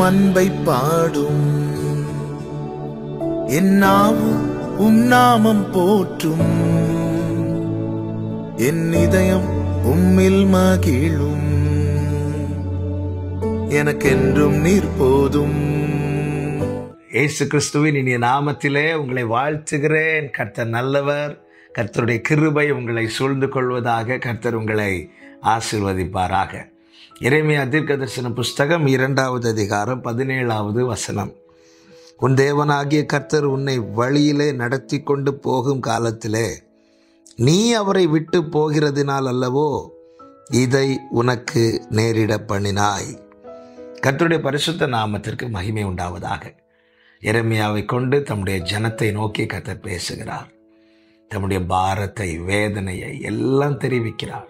அன்பை பாடும். என் நாவும் நாமம் போற்றும். என் இதயம் உம்மில் மகிழும். எனக்கென்றும் நீர் போதும். இயேசு கிறிஸ்துவின் இனிய நாமத்திலே உங்களை வாழ்த்துகிறேன். கர்த்தர் நல்லவர். கர்த்தருடைய கிருபை உங்களை சூழ்ந்து கொள்வதாக. கர்த்தர் உங்களை ஆசீர்வதிப்பாராக. எரேமியா தீர்க்கதரிசன புஸ்தகம் 2வது அதிகாரம் 17வது வசனம். உன் தேவனாகிய கர்த்தர் உன்னை வழியிலே நடத்தி கொண்டு போகும் காலத்திலே நீ அவரை விட்டு போகிறதினால் அல்லவோ இதை உனக்கு நேரிட பண்ணினாய். கர்த்தருடைய பரிசுத்த நாமத்திற்கு மகிமை உண்டாவதாக. எரேமியாவை கொண்டு தம்முடைய ஜனத்தை நோக்கி கர்த்தர் பேசுகிறார். தம்முடைய பாரத்தை, வேதனையை எல்லாம் தெரிவிக்கிறார்.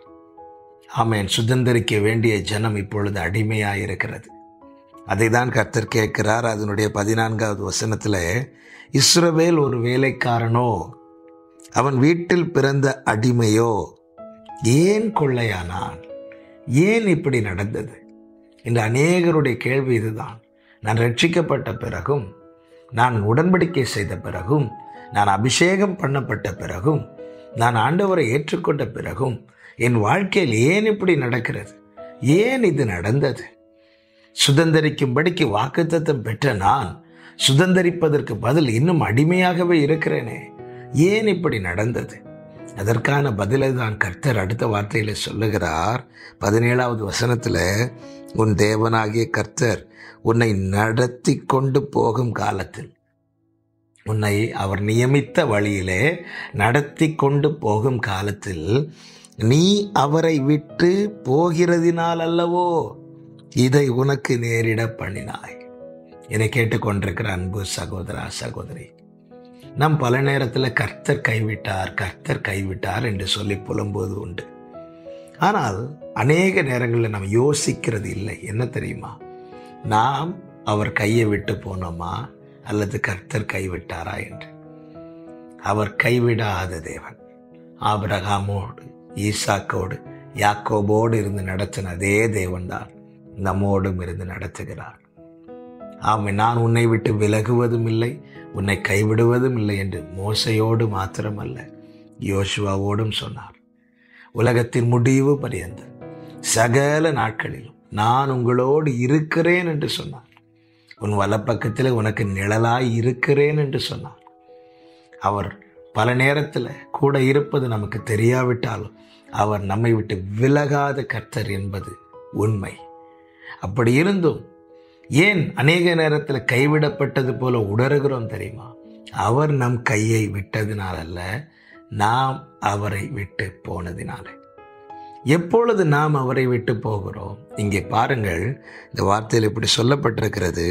ஆமென். சுதந்திரிக்க வேண்டிய ஜனம் இப்பொழுது அடிமையாயிருக்கிறது. அதை தான் கர்த்தர் கேட்கிறார். அதனுடைய 14வது வசனத்தில், இஸ்ரவேல் ஒரு வேலைக்காரனோ, அவன் வீட்டில் பிறந்த அடிமையோ, ஏன் கொள்ளையானான்? ஏன் இப்படி நடந்தது? இந்த அநேகருடைய கேள்வி இதுதான். நான் ரட்சிக்கப்பட்ட பிறகும், நான் உடன்படிக்கை செய்த பிறகும், நான் அபிஷேகம் பண்ணப்பட்ட பிறகும், நான் ஆண்டவரை ஏற்றுக்கொண்ட பிறகும் என் வாழ்க்கையில் ஏன் இப்படி நடக்கிறது? ஏன் இது நடந்தது? சுதந்திரிக்கும்படிக்கு வாக்குத்தத்தம் பெற்ற நான் சுதந்திரிப்பதற்கு பதில் இன்னும் அடிமையாகவே இருக்கிறேனே, ஏன் இப்படி நடந்தது? அதற்கான பதிலை தான் கர்த்தர் அடுத்த வார்த்தையில சொல்லுகிறார். 17வது வசனத்தில், உன் தேவனாகிய கர்த்தர் உன்னை நடத்தி கொண்டு போகும் காலத்தில், உன்னை அவர் நியமித்த வழியிலே நடத்தி கொண்டு போகும் காலத்தில் நீ அவரை விட்டு போகிறதினால் அல்லவோ இதை உனக்கு நேரிட பண்ணினாய். என்னை கேட்டுக்கொண்டிருக்கிற அன்பு சகோதரா, சகோதரி, நாம் பல நேரத்தில் கர்த்தர் கைவிட்டார் என்று சொல்லி புலம்புவது உண்டு. ஆனால் அநேக நேரங்களில் நாம் யோசிக்கிறது இல்லை. என்ன தெரியுமா? நாம் அவர் கையை விட்டு போனோமா அல்லது கர்த்தர் கைவிட்டாரா என்று. அவர் கைவிடாத தேவன். ஆபிரகாமோடு, ஈசாக்கோடு, யாக்கோபோடு இருந்து நடத்தின அதே தேவன் தான் நம்மோடும் இருந்து நடத்துகிறார். ஆமாம், நான் உன்னை விட்டு விலகுவதும் இல்லை, உன்னை கைவிடுவதும் இல்லை என்று மோசையோடு மாத்திரமல்ல, யோசுவாவோடும் சொன்னார். உலகத்தின் முடிவு பரியந்தம் சகல நாட்களிலும் நான் உங்களோடு இருக்கிறேன் என்று சொன்னார். உன் வலப்பக்கத்தில் உனக்கு நிழலாய் இருக்கிறேன் என்று சொன்னார். அவர் பல நேரத்தில் கூட இருப்பது நமக்கு தெரியாவிட்டாலும் அவர் நம்மை விட்டு விலகாத கர்த்தர் என்பது உண்மை. அப்படி இருந்தும் ஏன் அநேக நேரத்தில் கைவிடப்பட்டது போல உணர்கிறோம் தெரியுமா? அவர் நம் கையை விட்டதினால் அல்ல, நாம் அவரை விட்டு போனதினாலே. எப்பொழுது நாம் அவரை விட்டு போகிறோம்? இங்கே பாருங்கள், இந்த வார்த்தையில் இப்படி சொல்லப்பட்டிருக்கிறது,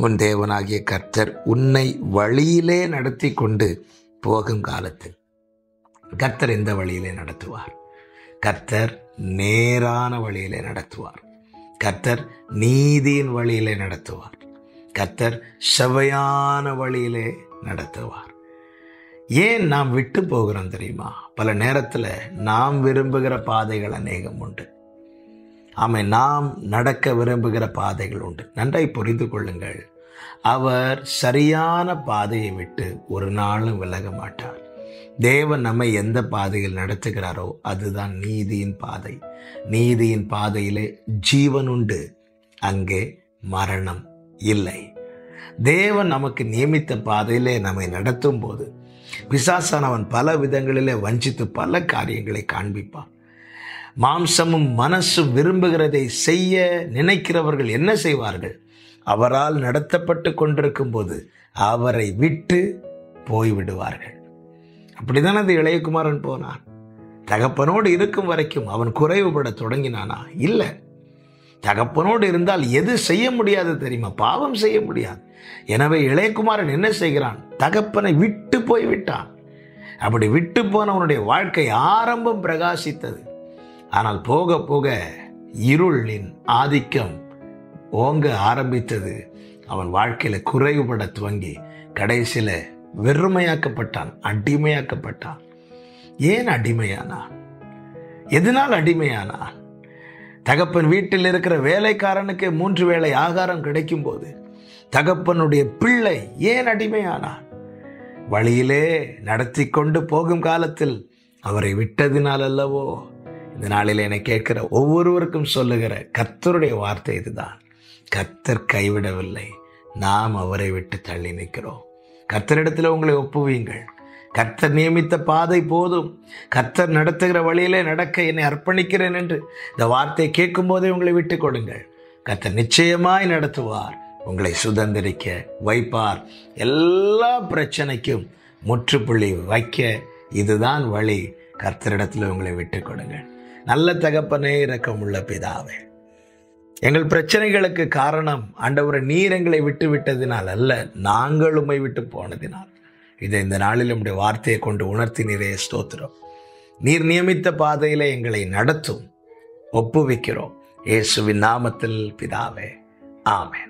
உன் தேவனாகிய கர்த்தர் உன்னை வழியிலே நடத்தி கொண்டு போகும் காலத்தில். கர்த்தர் எந்த வழியிலே நடத்துவார்? கர்த்தர் நேரான வழியிலே நடத்துவார். கர்த்தர் நீதியின் வழியிலே நடத்துவார். கர்த்தர் செவ்வையான வழியிலே நடத்துவார். ஏன் நாம் விட்டு போகிறோம் தெரியுமா? பல நேரத்தில் நாம் விரும்புகிற பாதைகள் அநேகம் உண்டு. ஆமாம், நாம் நடக்க விரும்புகிற பாதைகள் உண்டு. நன்றாய் புரிந்து கொள்ளுங்கள். அவர் சரியான பாதையை விட்டு ஒரு நாளும் விலக மாட்டார். தேவன் நம்மை எந்த பாதையில் நடத்துகிறாரோ அதுதான் நீதியின் பாதை. நீதியின் பாதையிலே ஜீவன் உண்டு, அங்கே மரணம் இல்லை. தேவன் நமக்கு நியமித்த பாதையிலே நம்மை நடத்தும் போது பிசாசானவன் பல விதங்களிலே வஞ்சித்து பல காரியங்களை காண்பிப்பான். மாம்சமும் மனசும் விரும்புகிறதை செய்ய நினைக்கிறவர்கள் என்ன செய்வார்கள்? அவரால் நடத்தப்பட்டு கொண்டிருக்கும் போது அவரை விட்டு போய்விடுவார்கள். அப்படிதான் அந்த இளையகுமாரன் போனான். தகப்பனோடு இருக்கும் வரைக்கும் அவன் குறைவுபட தொடங்கினானா? இல்லை. தகப்பனோடு இருந்தால் எது செய்ய முடியாது தெரியுமா? பாவம் செய்ய முடியாது. எனவே இளையகுமாரன் என்ன செய்கிறான்? தகப்பனை விட்டு போய்விட்டான். அப்படி விட்டு போனவனுடைய வாழ்க்கை ஆரம்பம் பிரகாசித்தது. ஆனால் போக போக இருளின் ஆதிக்கம் ஓங்க ஆரம்பித்தது. அவன் வாழ்க்கையில குறைவுபட துவங்கி கடைசியில வெறுமையாக்கப்பட்டான், அடிமையாக்கப்பட்டான். ஏன் அடிமையானான்? எதனால் அடிமையானான்? தகப்பன் வீட்டில் இருக்கிற வேலைக்காரனுக்கு 3 வேளை ஆகாரம் கிடைக்கும் போது தகப்பனுடைய பிள்ளை ஏன் அடிமையானார்? வழியிலே நடத்தி கொண்டு போகும் காலத்தில் அவரை விட்டதினால் அல்லவோ? இந்த நாளில் என்னை கேட்கிற ஒவ்வொருவருக்கும் சொல்லுகிற கர்த்தருடைய வார்த்தை இதுதான். கர்த்தர் கைவிடவில்லை, நாம் அவரை விட்டு தள்ளி நிற்கிறோம். கர்த்தரிடத்தில் உங்களை ஒப்புவீங்கள். கர்த்தர் நியமித்த பாதை போதும், கர்த்தர் நடத்துகிற வழியிலே நடக்க என்னை அர்ப்பணிக்கிறேன் என்று இந்த வார்த்தையை கேட்கும் போதே உங்களை விட்டு கொடுங்கள். கர்த்தர் நிச்சயமாய் நடத்துவார், உங்களை சுதந்திரிக்க வைப்பார். எல்லா பிரச்சனைக்கும் முற்றுப்புள்ளி வைக்க இதுதான் வழி. கர்த்தரிடத்தில் உங்களை விட்டு கொடுங்கள். நல்ல தகப்பனே, இரக்கமுள்ள பிதாவே, எங்கள் பிரச்சனைகளுக்கு காரணம் ஆண்டவரே நீர் எங்களை விட்டு விட்டதினால் அல்ல, நாங்கள் உம்மை விட்டு போனதினால். இதை இந்த நாளில் உம்முடைய வார்த்தையை கொண்டு உணர்த்தினீரே, ஸ்தோத்திரம். நீர் நியமித்த பாதையிலே எங்களை நடத்தும். ஒப்புவிக்கிறோம் இயேசுவின் நாமத்தில் பிதாவே, ஆமென்.